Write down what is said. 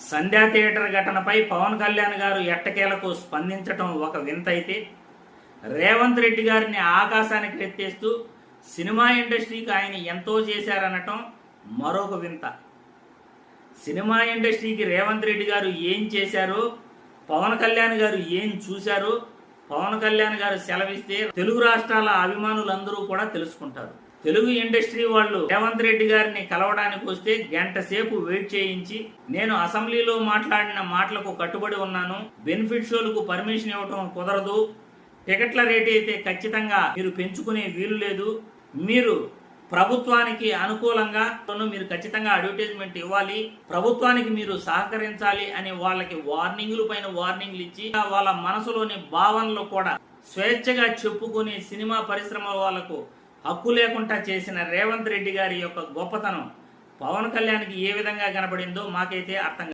సంధ్యా theatre ఘటనపై పవన్ కళ్యాణ్ గారు ఎట్టకేలకు స్పందించటం ఒక వింత అయితే, రేవంత్ రెడ్డి గారిని ఆకాశానికి ఎత్తేస్తూ సినిమా ఇండస్ట్రీకి ఆయన ఎంతో చేశారనటం మరొక వింత. సినిమా ఇండస్ట్రీకి రేవంత్ రెడ్డి గారు ఏం చేశారో, పవన్ కళ్యాణ్ గారు ఏం చూశారో, పవన్ కళ్యాణ్ గారు సెలవిస్తే తెలుగు రాష్ట్రాల అభిమానులందరూ కూడా తెలుసుకుంటారు. తెలుగు ఇండస్ట్రీ వాళ్ళు రేవంత్ రెడ్డి గారిని కలవడానికి వస్తే గంట సేపు వెయిట్ చేయించి, నేను అసెంబ్లీలో మాట్లాడిన మాటలకు కట్టుబడి ఉన్నాను, బెనిఫిట్ షోలకు పర్మిషన్ ఇవ్వటం కుదరదు, టికెట్ల రేట్ అయితే ఖచ్చితంగా మీరు పెంచుకునే వీలు లేదు, మీరు ప్రభుత్వానికి అనుకూలంగా మీరు ఖచ్చితంగా అడ్వర్టైజ్మెంట్ ఇవ్వాలి, ప్రభుత్వానికి మీరు సహకరించాలి అని వాళ్ళకి వార్నింగ్లు పైన వార్నింగ్లు ఇచ్చి, వాళ్ళ మనసులోని భావనలు కూడా స్వేచ్ఛగా చెప్పుకుని సినిమా పరిశ్రమ వాళ్లకు హక్కు లేకుండా చేసిన రేవంత్ రెడ్డి గారి యొక్క గొప్పతనం పవన్ కళ్యాణ్కి ఏ విధంగా కనబడిందో మాకైతే అర్థం